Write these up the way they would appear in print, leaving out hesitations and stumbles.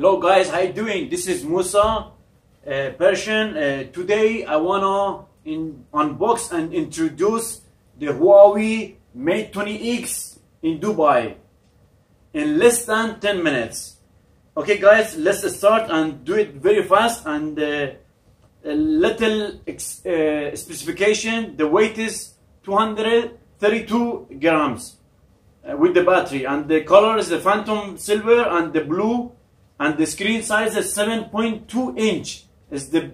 Hello guys, how you doing? This is Musa Persian. Today I wanna unbox and introduce the Huawei Mate 20X in Dubai in less than 10 minutes. Okay guys, let's start and do it very fast. And a little specification: the weight is 232 grams with the battery, and the color is the phantom silver and the blue. And the screen size is 7.2 inch. It's the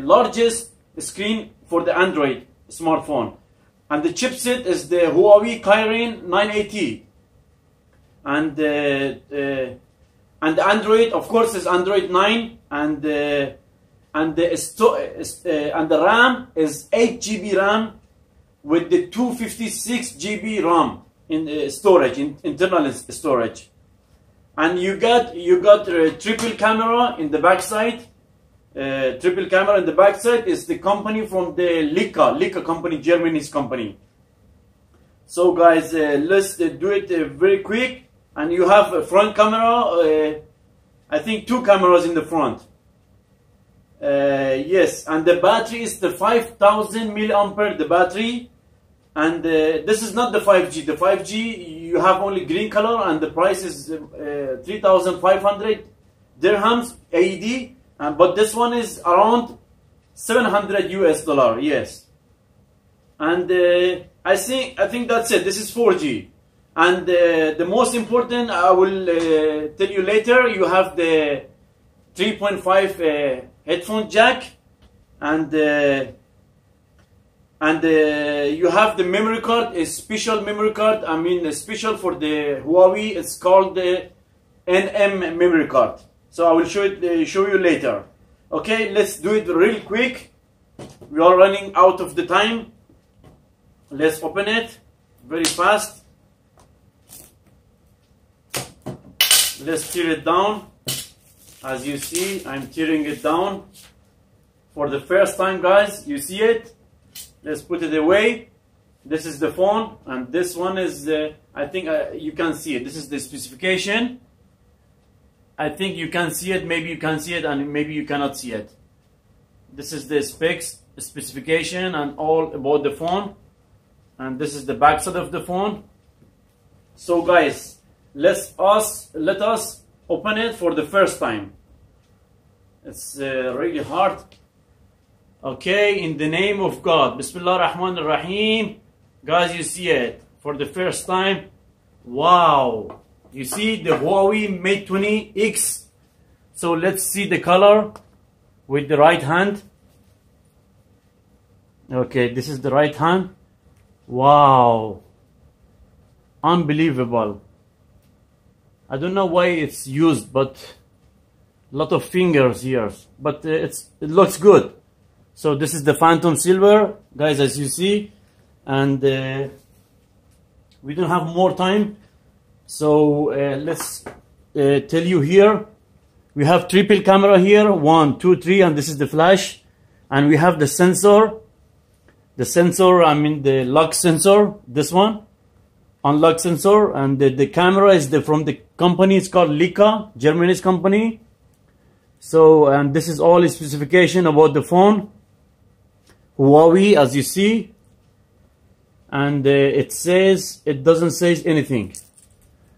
largest screen for the Android smartphone. And the chipset is the Huawei Kirin 980. And the Android, of course, is Android 9. And the RAM is 8 GB RAM with the 256 GB RAM in storage, internal storage. And you got a triple camera in the backside. Triple camera in the backside is the company from the Leica company, Germany's company. So guys, let's do it very quick. And you have a front camera. I think 2 cameras in the front. Yes, and the battery is the 5,000 milliampere. The battery. And this is not the 5G. The 5G, you have only green color, and the price is 3,500 dirhams AED. But this one is around 700 US dollar. Yes. And I think that's it. This is 4G. And the most important, I will tell you later. You have the 3.5 headphone jack, and you have the memory card, a special memory card. I mean, special for the Huawei. It's called the NM memory card. So I will show you later. Okay, let's do it real quick. We are running out of the time. Let's open it very fast. Let's tear it down. As you see, I'm tearing it down for the first time, guys. You see it? Let's put it away. This is the phone, and this one is, I think you can see it. This is the specification. I think you can see it. Maybe you can see it, and maybe you cannot see it. This is the specification and all about the phone. And this is the back side of the phone. So guys, let us open it for the first time. It's really hard. Okay, in the name of God. Bismillah ar-Rahman ar-Rahim. Guys, you see it for the first time. Wow. You see the Huawei Mate 20X. So let's see the color with the right hand. Okay, this is the right hand. Wow. Unbelievable. I don't know why it's used, but a lot of fingers here. But it looks good. So this is the phantom silver, guys, as you see. And we don't have more time. So let's tell you here. We have triple camera here, 1, 2, 3, and this is the flash. And we have the sensor. The sensor, I mean the lock sensor, this one. Unlock sensor. And the camera is from the company, it's called Leica, Germany's company. So, and this is all specification about the phone. Huawei, as you see, and it doesn't say anything.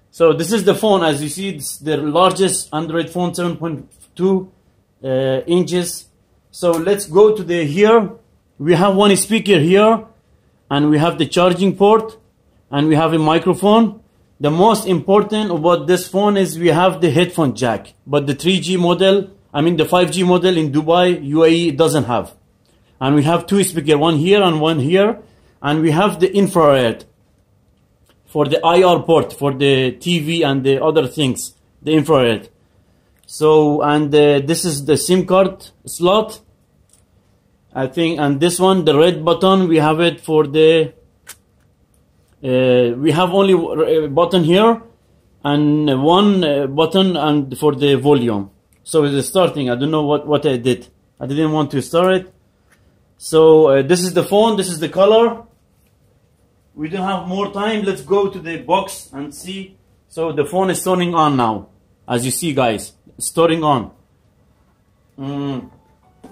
So this is the phone, as you see. It's the largest Android phone, 7.2 inches. So let's go to here. We have one speaker here, and we have the charging port, and we have a microphone. The most important about this phone is we have the headphone jack, but the 3G model, I mean the 5G model in Dubai, UAE, doesn't have. And we have 2 speakers, one here and one here. And we have the infrared for the IR port, for the TV and the other things, the infrared. So, and this is the SIM card slot, I think. And this one, the red button, we have it for the, we have only a button here and one button and for the volume. So it's starting. I don't know what I did. I didn't want to start it. So this is the phone, this is the color. We don't have more time. Let's go to the box and see. So the phone is turning on now, as you see, guys. storing on.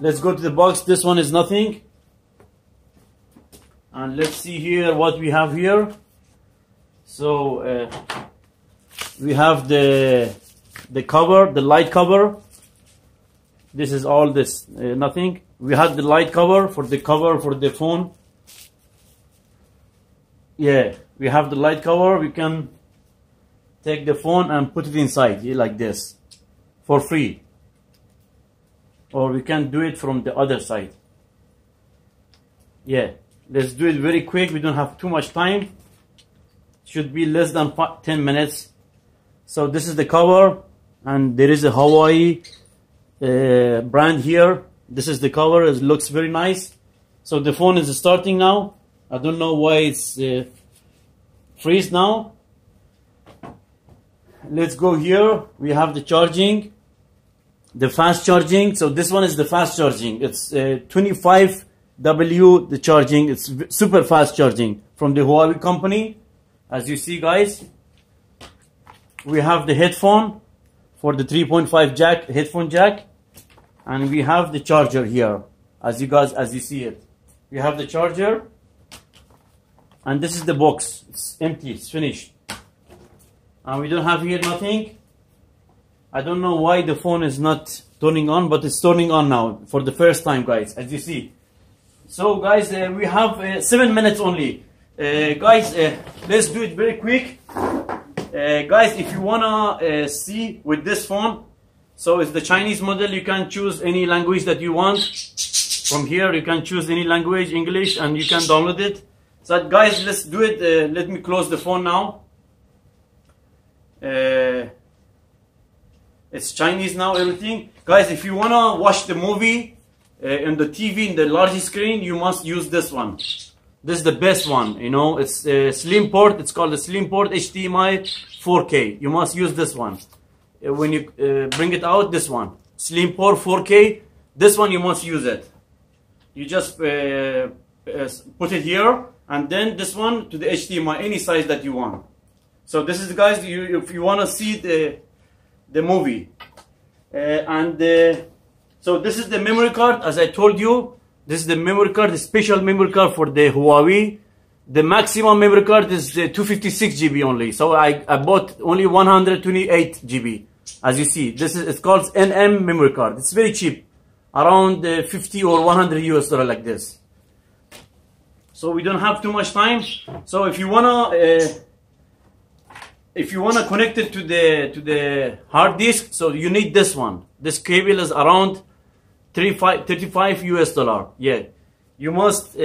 Let's go to the box. This one is nothing. And let's see here what we have here. So we have the cover, the light cover. This is all this, nothing. We have the light cover for the phone. Yeah, we have the light cover. We can take the phone and put it inside here like this for free. Or we can do it from the other side. Yeah, let's do it very quick. We don't have too much time. Should be less than 10 minutes. So this is the cover, and there is a HUAWEI brand here. This is the cover. It looks very nice. So the phone is starting now. I don't know why it's freeze now. Let's go here. We have the charging, the fast charging. So this one is the fast charging. It's 25W the charging. It's super fast charging from the HUAWEI company. As you see, guys, we have the headphone for the 3.5 jack, headphone jack, and we have the charger here. As you see it, we have the charger, and this is the box. It's empty. It's finished, and we don't have here nothing. I don't know why the phone is not turning on, but it's turning on now for the first time, guys. As you see. So, guys, we have 7 minutes only. Guys, let's do it very quick. Guys, if you wanna see with this phone, so it's the Chinese model. You can choose any language that you want. From here, you can choose any language, English, and you can download it. So, guys, let's do it. Let me close the phone now. It's Chinese now, everything. Guys, if you wanna watch the movie on the TV in the large screen, you must use this one. This is the best one, you know. It's a slim port. It's called a slim port HDMI 4K. You must use this one. When you bring it out, this one. Slim port 4K. This one you must use it. You just put it here, and then this one to the HDMI, any size that you want. So this is, guys, if you want to see the movie. So this is the memory card, as I told you. This is the memory card, the special memory card for the HUAWEI. The maximum memory card is 256 GB only. So I bought only 128 GB. As you see, it's called NM memory card. It's very cheap, around 50 or 100 US dollar like this. So we don't have too much time. So if you wanna connect it to the hard disk, so you need this one. This cable is around 35 US dollar. Yeah, you must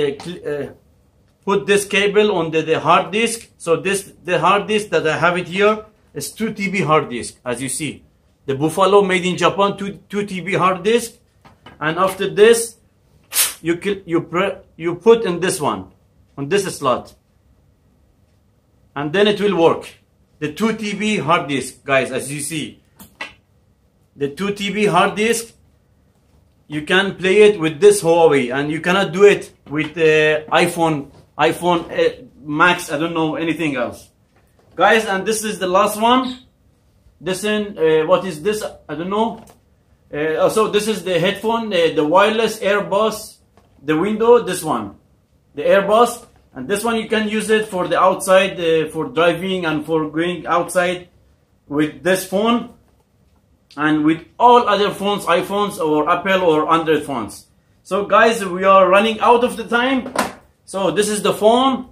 put this cable on the hard disk. So the hard disk that I have it here is 2 TB hard disk. As you see, the Buffalo made in Japan, 2 TB hard disk. And after this, you put in this one, on this slot, and then it will work. The 2 TB hard disk, guys, as you see, the 2 TB hard disk. You can play it with this HUAWEI, and you cannot do it with the iPhone Max. I don't know anything else, guys. And this is the last one. What is this? I don't know. So this is the headphone, the wireless AirBus, the window. This one, the AirBus, and this one you can use it for the outside, for driving and for going outside with this phone. And with all other phones, iPhones or Apple or Android phones. So, guys, we are running out of the time. So this is the phone,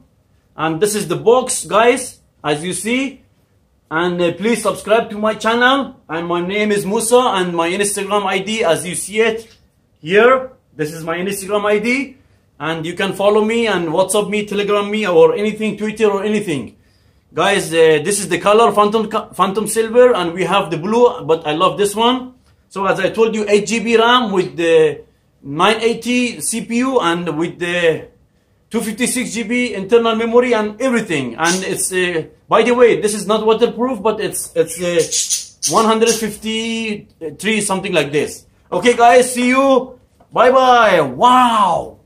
and this is the box, guys, as you see. And please subscribe to my channel. And my name is Musa, and my Instagram ID, as you see it here. This is my Instagram ID, and you can follow me and WhatsApp me, Telegram me, or anything, Twitter or anything. Guys, this is the color Phantom Silver, and we have the blue, but I love this one. So as I told you, 8 GB RAM with the 980 CPU and with the 256 GB internal memory and everything. And it's by the way, this is not waterproof, but it's 153 something like this. Okay, guys, see you. Bye bye. Wow.